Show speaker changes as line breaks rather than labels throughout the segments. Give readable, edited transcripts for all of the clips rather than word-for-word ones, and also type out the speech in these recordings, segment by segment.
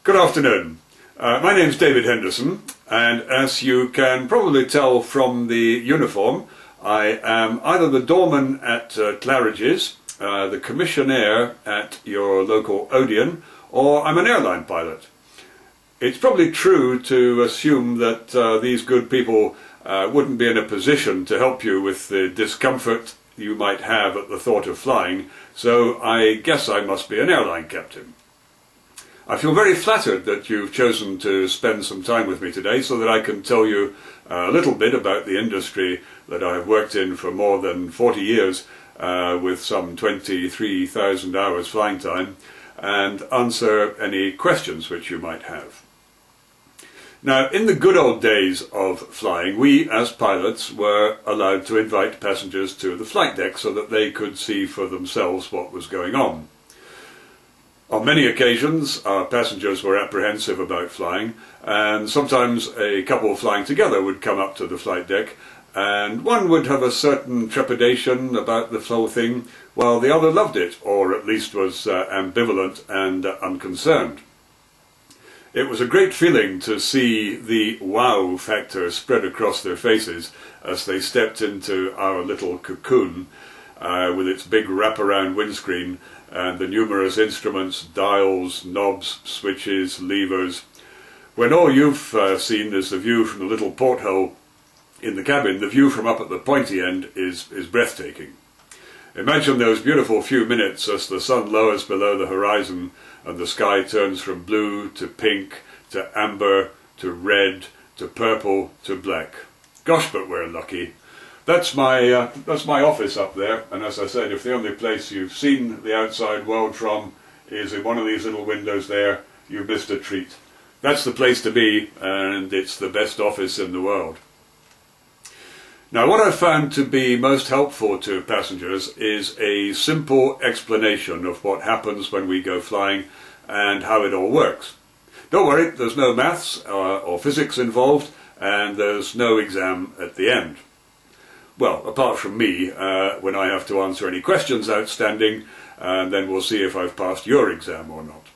Good afternoon. My name's David Henderson, and as you can probably tell from the uniform, I am either the doorman at Claridge's, the commissionaire at your local Odeon, or I'm an airline pilot. It's probably true to assume that these good people wouldn't be in a position to help you with the discomfort you might have at the thought of flying, so I guess I must be an airline captain. I feel very flattered that you've chosen to spend some time with me today so that I can tell you a little bit about the industry that I've worked in for more than 40 years with some 23,000 hours flying time, and answer any questions which you might have. Now, in the good old days of flying, we as pilots were allowed to invite passengers to the flight deck so that they could see for themselves what was going on. On many occasions, our passengers were apprehensive about flying, and sometimes a couple flying together would come up to the flight deck, and one would have a certain trepidation about the whole thing, while the other loved it, or at least was ambivalent and unconcerned. It was a great feeling to see the wow factor spread across their faces as they stepped into our little cocoon with its big wraparound windscreen and the numerous instruments, dials, knobs, switches, levers, when all you've seen is the view from the little porthole in the cabin. The view from up at the pointy end is breathtaking. Imagine those beautiful few minutes as the sun lowers below the horizon and the sky turns from blue to pink to amber to red to purple to black. Gosh, but we're lucky. That's my office up there, and as I said, if the only place you've seen the outside world from is in one of these little windows there, you've missed a treat. That's the place to be, and it's the best office in the world. Now, what I've found to be most helpful to passengers is a simple explanation of what happens when we go flying and how it all works. Don't worry, there's no maths or physics involved, and there's no exam at the end. Well, apart from me, when I have to answer any questions outstanding, and then we'll see if I've passed your exam or not.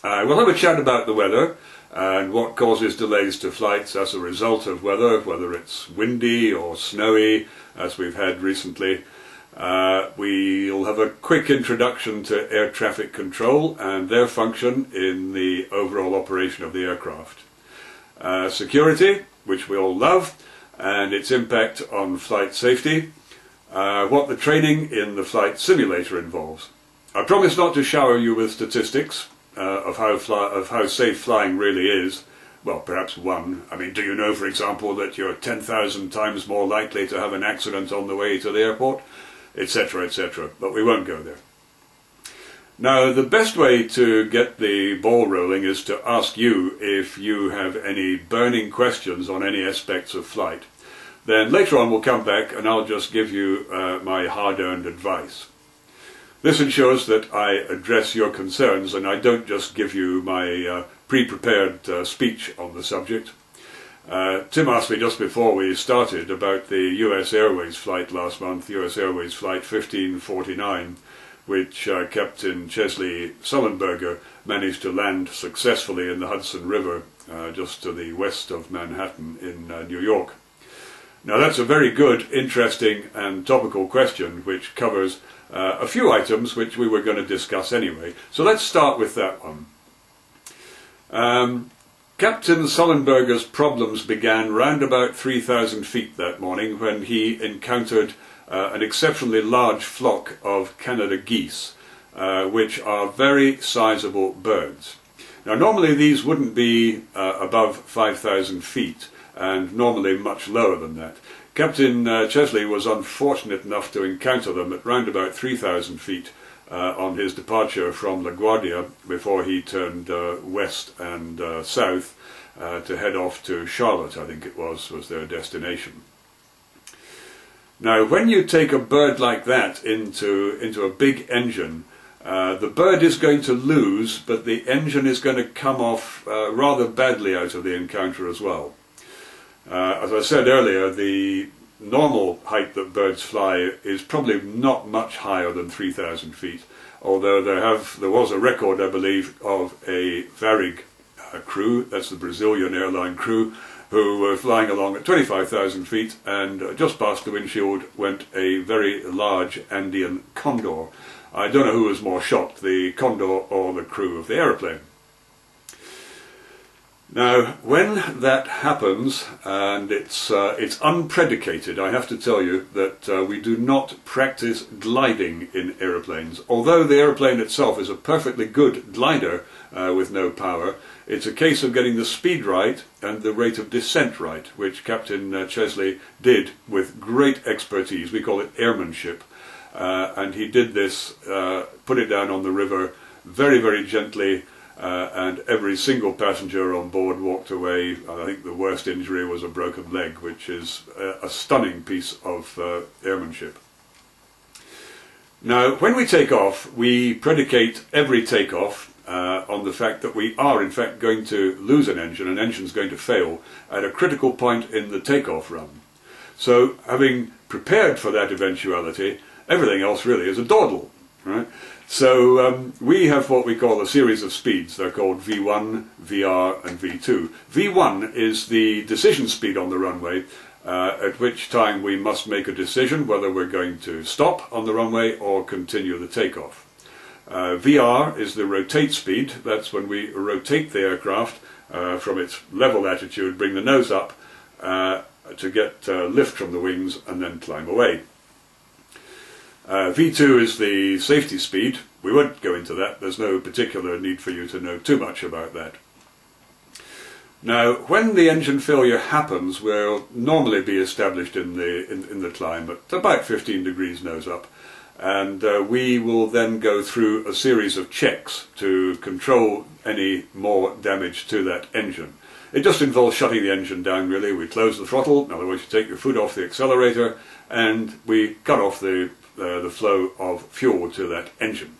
We'll have a chat about the weather and what causes delays to flights as a result of weather, whether it's windy or snowy, as we've had recently. We'll have a quick introduction to air traffic control and their function in the overall operation of the aircraft. Security, which we all love, and its impact on flight safety, what the training in the flight simulator involves. I promise not to shower you with statistics of how safe flying really is. Well, perhaps one. I mean, do you know, for example, that you're 10,000 times more likely to have an accident on the way to the airport, etc., etc., but we won't go there. Now, the best way to get the ball rolling is to ask you if you have any burning questions on any aspects of flight. Then later on we'll come back and I'll just give you my hard-earned advice. This ensures that I address your concerns and I don't just give you my pre-prepared speech on the subject. Tim asked me just before we started about the US Airways flight last month, US Airways flight 1549, which Captain Chesley Sullenberger managed to land successfully in the Hudson River just to the west of Manhattan in New York. Now that's a very good, interesting and topical question which covers a few items which we were going to discuss anyway. So let's start with that one. Captain Sullenberger's problems began round about 3,000 feet that morning when he encountered an exceptionally large flock of Canada geese, which are very sizable birds. Now normally these wouldn't be above 5,000 feet, and normally much lower than that. Captain Chesley was unfortunate enough to encounter them at round about 3,000 feet on his departure from LaGuardia before he turned west and south to head off to Charlotte, I think it was their destination. Now, when you take a bird like that into a big engine, the bird is going to lose, but the engine is going to come off rather badly out of the encounter as well. As I said earlier, the normal height that birds fly is probably not much higher than 3,000 feet, although there was a record, I believe, of a Varig crew, that's the Brazilian airline crew, who were flying along at 25,000 feet, and just past the windshield went a very large Andean condor. I don't know who was more shocked, the condor or the crew of the aeroplane. Now, when that happens, and it's unpredicated, I have to tell you that we do not practice gliding in aeroplanes. Although the aeroplane itself is a perfectly good glider with no power, it's a case of getting the speed right and the rate of descent right, which Captain Chesley did with great expertise. We call it airmanship. And he did this, put it down on the river very, very gently, and every single passenger on board walked away. I think the worst injury was a broken leg, which is a stunning piece of airmanship. Now, when we take off, we predicate every takeoff on the fact that we are in fact going to lose an engine's going to fail at a critical point in the takeoff run. So, having prepared for that eventuality, everything else really is a dawdle, right? So we have what we call a series of speeds. They're called V1, VR and V2. V1 is the decision speed on the runway, at which time we must make a decision whether we're going to stop on the runway or continue the takeoff. VR is the rotate speed. That's when we rotate the aircraft from its level attitude, bring the nose up to get lift from the wings and then climb away. V2 is the safety speed. We won't go into that. There's no particular need for you to know too much about that. Now, when the engine failure happens, we'll normally be established in the climb at about 15 degrees nose up, and we will then go through a series of checks to control any more damage to that engine. It just involves shutting the engine down, really. We close the throttle, in other words, you take your foot off the accelerator, and we cut off the flow of fuel to that engine.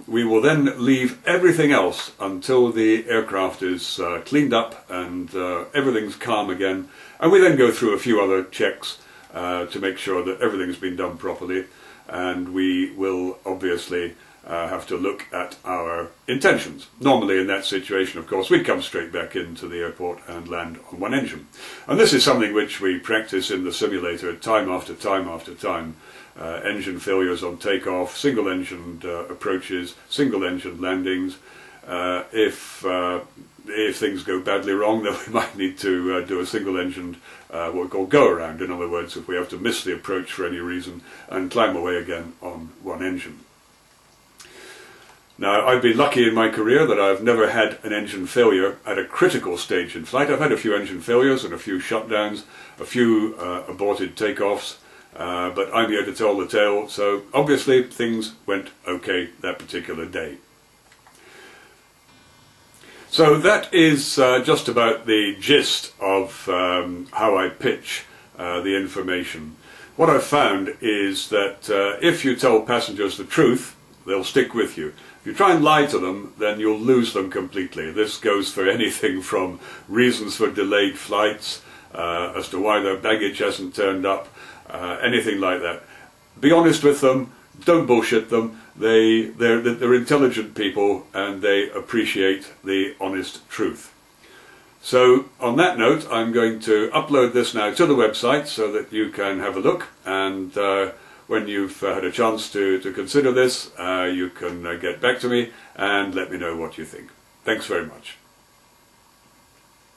We will then leave everything else until the aircraft is cleaned up and everything's calm again, and we then go through a few other checks to make sure that everything's been done properly, and we will obviously have to look at our intentions. Normally in that situation, of course, we come straight back into the airport and land on one engine. And this is something which we practice in the simulator time after time after time. Engine failures on takeoff, single-engined approaches, single-engine landings. If things go badly wrong, then we might need to do a single-engined, what we call go-around. In other words, if we have to miss the approach for any reason and climb away again on one engine. Now, I've been lucky in my career that I've never had an engine failure at a critical stage in flight. I've had a few engine failures and a few shutdowns, a few aborted takeoffs, but I'm here to tell the tale, so obviously things went okay that particular day. So that is just about the gist of how I pitch the information. What I've found is that if you tell passengers the truth, they'll stick with you. If you try and lie to them, then you'll lose them completely. This goes for anything from reasons for delayed flights, as to why their baggage hasn't turned up, anything like that. Be honest with them, don't bullshit them. They're intelligent people and they appreciate the honest truth. So on that note, I'm going to upload this now to the website so that you can have a look, and when you've had a chance to consider this, you can get back to me and let me know what you think. Thanks very much.